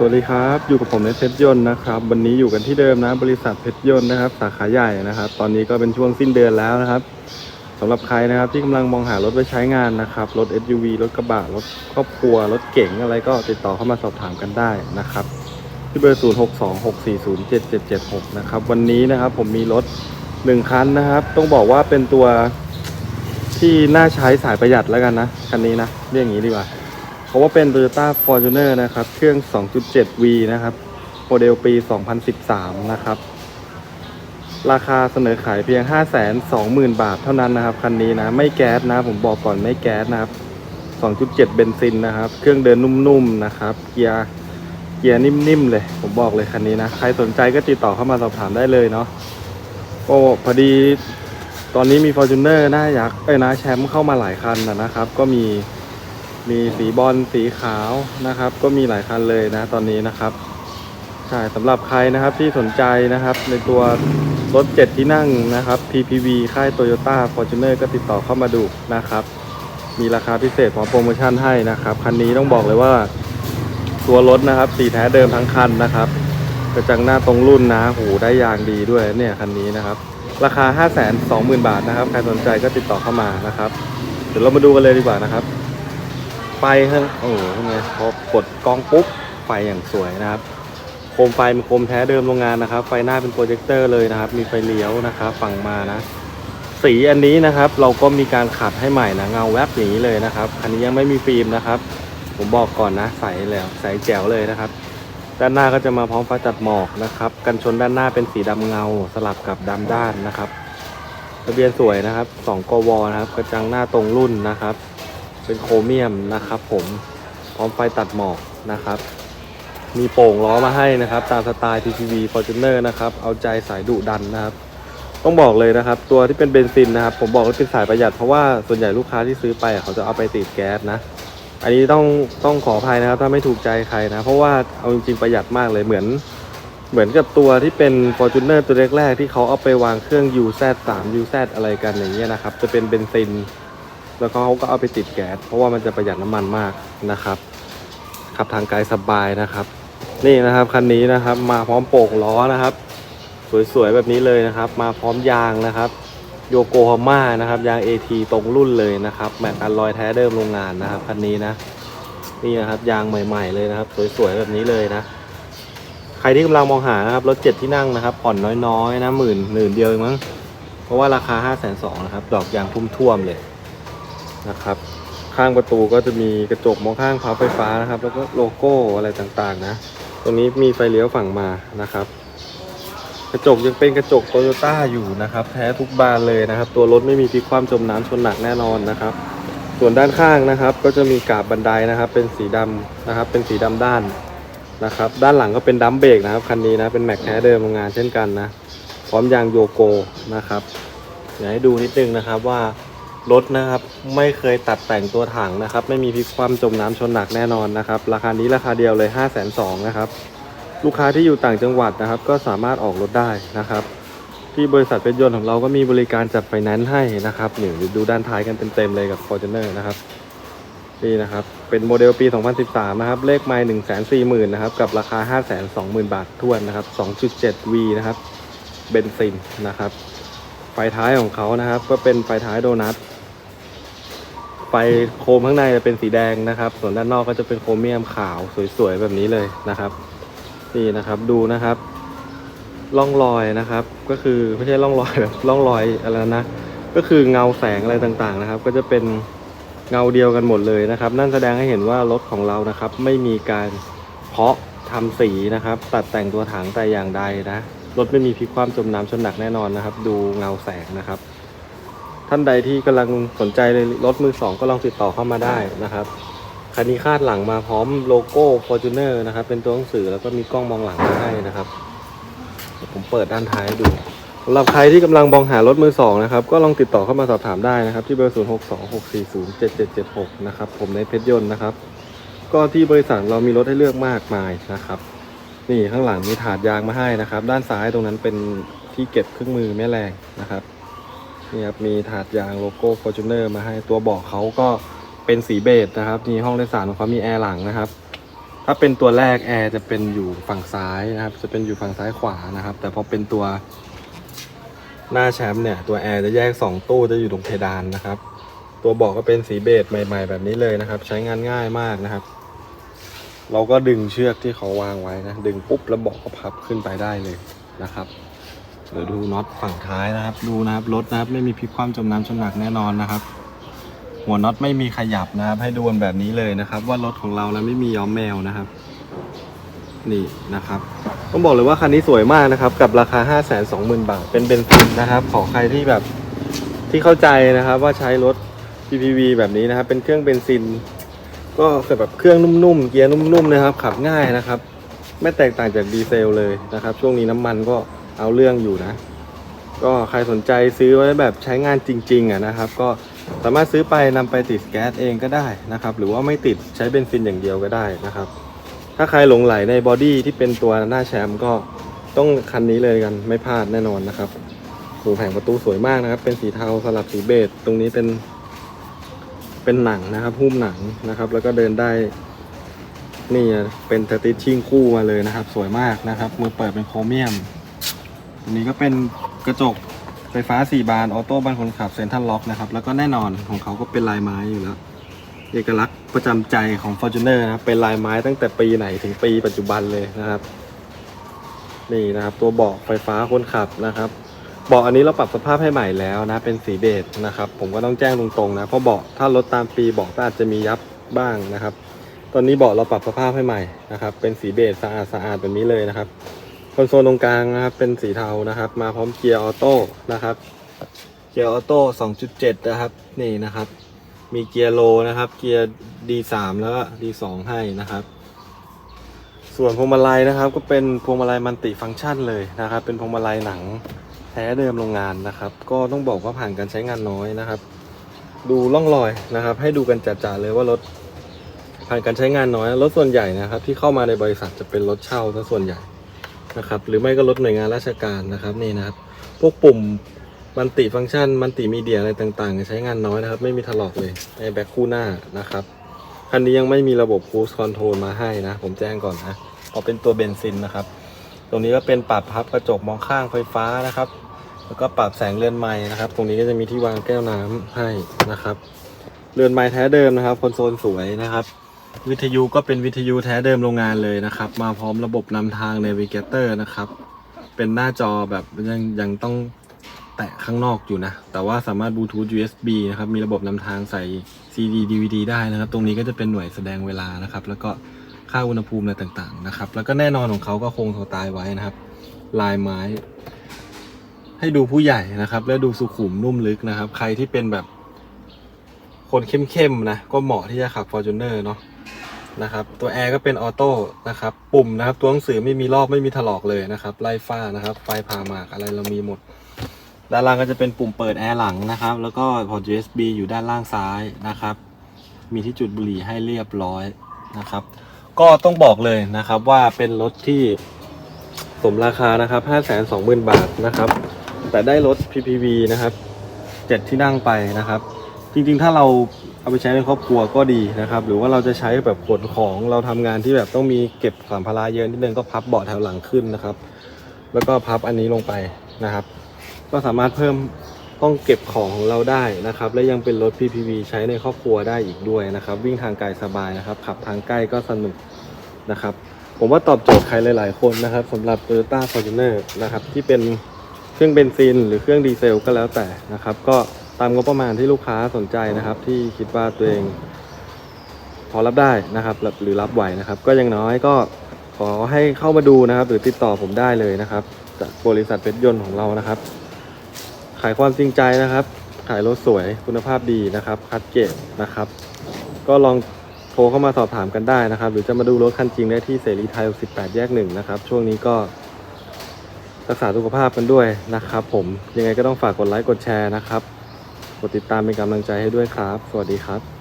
สวัสดีครับอยู่กับผมในเพชรยนต์นะครับวันนี้อยู่กันที่เดิมนะบริษัทเพชรยนต์นะครับสาขาใหญ่นะครับตอนนี้ก็เป็นช่วงสิ้นเดือนแล้วนะครับสำหรับใครนะครับที่กำลังมองหารถไว้ใช้งานนะครับรถ SUV รถกระบะรถครอบครัวรถเก๋งอะไรก็ติดต่อเข้ามาสอบถามกันได้นะครับที่เบอร์0626407776นะครับวันนี้นะครับผมมีรถ1คันนะครับต้องบอกว่าเป็นตัวที่น่าใช้สายประหยัดแล้วกันนะคันนี้นะเรียกอย่างนี้ดีกว่าเพราะว่าเป็น Toyota Fortuner นะครับเครื่อง 2.7V นะครับโมเดลปี 2013 นะครับราคาเสนอขายเพียง 520,000 บาทเท่านั้นนะครับคันนี้นะไม่แก๊สนะผมบอกก่อนไม่แก๊สนะครับ 2.7 เบนซินนะครับเครื่องเดินนุ่มๆนะครับเกียร์นิ่มๆเลยผมบอกเลยคันนี้นะใครสนใจก็ติดต่อเข้ามาสอบถามได้เลยเนาะก็พอดีตอนนี้มี Fortuner หน้ายักษ์นะแชมป์เข้ามาหลายคันนะครับก็มีสีบอลสีขาวนะครับก็มีหลายคันเลยนะตอนนี้นะครับใช่สำหรับใครนะครับที่สนใจนะครับในตัวรถ7ที่นั่งนะครับ PPV ค่าย Toyota Fortuner ก็ติดต่อเข้ามาดูนะครับมีราคาพิเศษพร้อมโปรโมชั่นให้นะครับคันนี้ต้องบอกเลยว่าตัวรถนะครับสีแท้เดิมทั้งคันนะครับกระจังหน้าตรงรุ่นนะหูได้ยางดีด้วยเนี่ยคันนี้นะครับราคา 520,000 บาทนะครับใครสนใจก็ติดต่อเข้ามานะครับเดี๋ยวเรามาดูกันเลยดีกว่านะครับไฟข้างโอ้โหไงพอกดกล้องปุ๊บไฟอย่างสวยนะครับโคมไฟเป็นโคมแท้เดิมโรงงานนะครับไฟหน้าเป็นโปรเจคเตอร์เลยนะครับมีไฟเลี้ยวนะครับฝั่งมานะสีอันนี้นะครับเราก็มีการขัดให้ใหม่นะเงาแวบอย่างนี้เลยนะครับอันนี้ยังไม่มีฟิล์มนะครับผมบอกก่อนนะใสแล้วใสแจ๋วเลยนะครับด้านหน้าก็จะมาพร้อมไฟตัดหมอกนะครับกันชนด้านหน้าเป็นสีดำเงาสลับกับดำด้านนะครับทะเบียนสวยนะครับ2 กวนะครับกระจังหน้าตรงรุ่นนะครับเป็นโครเมียมนะครับผมพร้อมไฟตัดหมอกนะครับมีโป่งล้อมาให้นะครับตามสไตล์ PPV Fortuner นะครับเอาใจสายดุดันนะครับต้องบอกเลยนะครับตัวที่เป็นเบนซินนะครับผมบอกว่าเป็นสายประหยัดเพราะว่าส่วนใหญ่ลูกค้าที่ซื้อไปเขาจะเอาไปติดแก๊สนะอันนี้ต้องขออภัยนะครับถ้าไม่ถูกใจใครนะเพราะว่าเอาจริงๆประหยัดมากเลยเหมือนกับตัวที่เป็น Fortuner ตัวแรกๆที่เขาเอาไปวางเครื่อง UZ3 UZ อะไรกันอย่างเงี้ยนะครับจะเป็นเบนซินแล้วเขาก็เอาไปติดแก๊สเพราะว่ามันจะประหยัดน้ำมันมากนะครับขับทางไกลสบายนะครับนี่นะครับคันนี้นะครับมาพร้อมโป่งล้อนะครับสวยๆแบบนี้เลยนะครับมาพร้อมยางนะครับโยโกฮาม่านะครับยาง AT ตรงรุ่นเลยนะครับแม็กอัลลอยแท้เดิมโรงงานนะครับคันนี้นะนี่นะครับยางใหม่ๆเลยนะครับสวยๆแบบนี้เลยนะใครที่กำลังมองหานะครับรถ7ที่นั่งนะครับผ่อนน้อยๆนะหมื่นเดียวเองมั้งเพราะว่าราคา 520,000 นะครับดอกยางท่วมๆเลยนะครับข้างประตูก็จะมีกระจกมองข้างพับไฟฟ้านะครับแล้วก็โลโก้อะไรต่างๆนะตรงนี้มีไฟเลี้ยวฝั่งมานะครับกระจกยังเป็นกระจกโตโยต้าอยู่นะครับแท้ทุกบานเลยนะครับตัวรถไม่มีพลิกคว่ำจมน้ำชนหนักแน่นอนนะครับส่วนด้านข้างนะครับก็จะมีกาบบันไดนะครับเป็นสีดำนะครับเป็นสีดำด้านนะครับด้านหลังก็เป็นดัมเบรกนะครับคันนี้นะเป็นแม็กแท้เดิมโรงงานเช่นกันนะพร้อมยางโยโกนะครับอยากให้ดูนิดนึงนะครับว่ารถนะครับไม่เคยตัดแต่งตัวถังนะครับไม่มีพลิกคว่ำจมน้ำชนหนักแน่นอนนะครับราคานี้ราคาเดียวเลย 520,000 นะครับลูกค้าที่อยู่ต่างจังหวัดนะครับก็สามารถออกรถได้นะครับที่บริษัทเพชรยนต์ของเราก็มีบริการจัดไฟแนนซ์ให้นะครับเดี๋ยวดูด้านท้ายกันเต็มๆเลยกับ Fortuner นะครับนี่นะครับเป็นโมเดลปี 2013 นะครับเลขไมล์ 140,000 นะครับกับราคา 520,000 บาททวนนะครับ 2.7V นะครับเบนซินนะครับไฟท้ายของเขานะครับก็เป็นไฟท้ายโดนัทไฟโคมข้างในจะเป็นสีแดงนะครับส่วนด้านนอกก็จะเป็นโครเมียมขาวสวยๆแบบนี้เลยนะครับนี่นะครับดูนะครับร่องรอยนะครับก็คือไม่ใช่ร่องรอยแบบร่องรอยอะไรนะก็คือเงาแสงอะไรต่างๆนะครับก็จะเป็นเงาเดียวกันหมดเลยนะครับนั่นแสดงให้เห็นว่ารถของเรานะครับไม่มีการเพาะทำสีนะครับตัดแต่งตัวถังแต่อย่างใดนะรถไม่มีพลิกคว่ำจมน้ำชนหนักแน่นอนนะครับดูเงาแสงนะครับท่านใดที่กำลังสนใจเลยรถมือสองก็ลองติดต่อเข้ามาได้นะครับคันนี้คาดหลังมาพร้อมโลโก้ Fortuner นะครับเป็นตัวหนังสือแล้วก็มีกล้องมองหลังมาให้นะครับผมเปิดด้านท้ายดูสำหรับใครที่กำลังมองหารถมือสองนะครับก็ลองติดต่อเข้ามาสอบถามได้นะครับที่เบอร์0626407776นะครับผมในเพชรยนต์นะครับก็ที่บริษัทเรามีรถให้เลือกมากมายนะครับนี่ข้างหลังมีถาดยางมาให้นะครับด้านซ้ายตรงนั้นเป็นที่เก็บเครื่องมือแม่แรงนะครับนี่ครับมีถาดยางโลโก้ Fortuner มาให้ตัวเบาะเขาก็เป็นสีเบจนะครับมีห้องโดยสารของเขามีแอร์หลังนะครับ ถ้าเป็นตัวแรกแอร์จะเป็นอยู่ฝั่งซ้ายนะครับจะเป็นอยู่ฝั่งซ้ายขวานะครับแต่พอเป็นตัวหน้าแชมป์เนี่ยตัวแอร์จะแยก2ตู้จะอยู่ตรงเพดานนะครับตัวเบาะก็เป็นสีเบจใหม่ๆแบบนี้เลยนะครับใช้งานง่ายมากนะครับเราก็ดึงเชือกที่เขาวางไว้นะดึงปุ๊บแล้วเบาะก็พับขึ้นไปได้เลยนะครับเดี๋ยวดูน็อตฝั่งท้ายนะครับดูนะครับรถนะครับไม่มีพลิกคว่ำจมน้ำจมหนักแน่นอนนะครับหัวน็อตไม่มีขยับนะครับให้ดูแบบนี้เลยนะครับว่ารถของเรานะไม่มีย้อมแมวนะครับนี่นะครับต้องบอกเลยว่าคันนี้สวยมากนะครับกับราคา 520,000 บาทเป็นเบนซินนะครับขอใครที่แบบที่เข้าใจนะครับว่าใช้รถ PPV แบบนี้นะครับเป็นเครื่องเบนซินก็แบบเครื่องนุ่มๆเกียร์นุ่มๆนะครับขับง่ายนะครับไม่แตกต่างจากดีเซลเลยนะครับช่วงนี้น้ำมันก็เอาเรื่องอยู่นะก็ใครสนใจซื้อไว้แบบใช้งานจริงๆนะครับก็สามารถซื้อไปนำไปติดแก๊สเองก็ได้นะครับหรือว่าไม่ติดใช้เบนซินอย่างเดียวก็ได้นะครับถ้าใครหลงไหลในบอดี้ที่เป็นตัวหน้าแชมป์ก็ต้องคันนี้เลยกันไม่พลาดแน่นอนนะครับหูแผงประตูสวยมากนะครับเป็นสีเทาสลับสีเบจตรงนี้เป็นหนังนะครับหุ้มหนังนะครับแล้วก็เดินได้นี่เป็นสติชชิ่งคู่มาเลยนะครับสวยมากนะครับมือเปิดเป็นโครเมียมตรงนี้ก็เป็นกระจกไฟฟ้า4 บานออโต้บานคนขับเซ็นทรัลล็อกนะครับแล้วก็แน่นอนของเขาก็เป็นลายไม้อยู่แล้วเอกลักษณ์ประจำใจของ Fortuner นะครับเป็นลายไม้ตั้งแต่ปีไหนถึงปีปัจจุบันเลยนะครับนี่นะครับตัวเบาะไฟฟ้าคนขับนะครับเบาะอันนี้เราปรับสภาพให้ใหม่แล้วนะเป็นสีเบจนะครับผมก็ต้องแจ้งตรงๆนะเพราะเบาะถ้ารถตามปีเบาะก็อาจจะมียับบ้างนะครับตอนนี้เบาะเราปรับสภาพให้ใหม่นะครับเป็นสีเบจสะอาดแบบนี้เลยนะครับคอนโซลตรงกลางนะครับเป็นสีเทานะครับมาพร้อมเกียร์ออโต้นะครับเกียร์ออโต้ 2.7 นะครับนี่นะครับมีเกียร์โลนะครับเกียร์ D3 แล้วก็ D2 ให้นะครับส่วนพวงมาลัยนะครับก็เป็นพวงมาลัยมัลติฟังก์ชันเลยนะครับเป็นพวงมาลัยหนังแท้เดิมโรงงานนะครับก็ต้องบอกว่าผ่านการใช้งานน้อยนะครับดูร่องรอยนะครับให้ดูกันจัดๆเลยว่ารถผ่านการใช้งานน้อยรถส่วนใหญ่นะครับที่เข้ามาในบริษัทจะเป็นรถเช่าซะส่วนใหญ่นะครับหรือไม่ก็รถหน่วยงานราชการนะครับนี่นะครับพวกปุ่มมัลติฟังก์ชันมัลติมีเดียอะไรต่างๆใช้งานน้อยนะครับไม่มีถลอกเลยในแบ็คคู่หน้านะครับคันนี้ยังไม่มีระบบครูซคอนโทรลมาให้นะผมแจ้งก่อนนะเพราะเป็นตัวเบนซินนะครับตรงนี้ก็เป็นปรับพับกระจกมองข้างไฟฟ้านะครับแล้วก็ปรับแสงเรือนไม้นะครับตรงนี้ก็จะมีที่วางแก้วน้ำให้นะครับเรือนไม้แท้เดิมนะครับคอนโซลสวยนะครับวิทยุก็เป็นวิทยุแท้เดิมโรงงานเลยนะครับมาพร้อมระบบนำทาง Navigator นะครับเป็นหน้าจอแบบยังต้องแตะข้างนอกอยู่นะแต่ว่าสามารถบลูทูธ USB นะครับมีระบบนำทางใส่ CD DVD ได้นะครับตรงนี้ก็จะเป็นหน่วยแสดงเวลานะครับแล้วก็ค่าอุณหภูมิอะไรต่างๆนะครับแล้วก็แน่นอนของเขาก็คงสไตล์ไว้นะครับลายไม้ให้ดูผู้ใหญ่นะครับและดูสุขุมนุ่มลึกนะครับใครที่เป็นแบบคนเข้มๆนะก็เหมาะที่จะขับ Fortuner เนาะนะครับตัวแอร์ก็เป็นออโต้นะครับปุ่มนะครับตัวหนังสือไม่มีลอกไม่มีถลอกเลยนะครับไล่ฝ้านะครับไฟผ่าหมากอะไรเรามีหมดด้านล่างก็จะเป็นปุ่มเปิดแอร์หลังนะครับแล้วก็พอร์ต USB อยู่ด้านล่างซ้ายนะครับมีที่จุดบุหรี่ให้เรียบร้อยนะครับก็ต้องบอกเลยนะครับว่าเป็นรถที่สมราคานะครับ 520,000 บาทนะครับแต่ได้รถ PPV นะครับ7 ที่นั่งไปนะครับจริงๆถ้าเราเอาไปใช้ในครอบครัวก็ดีนะครับหรือว่าเราจะใช้แบบขนของเราทำงานที่แบบต้องมีเก็บสัมภาระเยอะนิดนึงก็พับเบาะแถวหลังขึ้นนะครับแล้วก็พับอันนี้ลงไปนะครับก็สามารถเพิ่มห้องเก็บของของเราได้นะครับและยังเป็นรถ PPV ใช้ในครอบครัวได้อีกด้วยนะครับวิ่งทางไกลสบายนะครับขับทางใกล้ก็สนุกนะครับผมว่าตอบโจทย์ใครหลายๆคนนะครับสำหรับ Toyota Fortuner นะครับที่เป็นเครื่องเบนซินหรือเครื่องดีเซลก็แล้วแต่นะครับก็ตามงบประมาณที่ลูกค้าสนใจนะครับที่คิดว่าตัวเองพอรับได้นะครับหรือรับไหวนะครับก็อย่างน้อยก็ขอให้เข้ามาดูนะครับหรือติดต่อผมได้เลยนะครับจากบริษัทเพชรยนต์ของเรานะครับขายความจริงใจนะครับขายรถสวยคุณภาพดีนะครับคัดเกรดนะครับก็ลองโทรเข้ามาสอบถามกันได้นะครับหรือจะมาดูรถคันจริงได้ที่เสรีไทย18 แยก 1นะครับช่วงนี้ก็รักษาสุขภาพกันด้วยนะครับผมยังไงก็ต้องฝากกดไลค์กดแชร์นะครับกดติดตามเป็นกำลังใจให้ด้วยครับสวัสดีครับ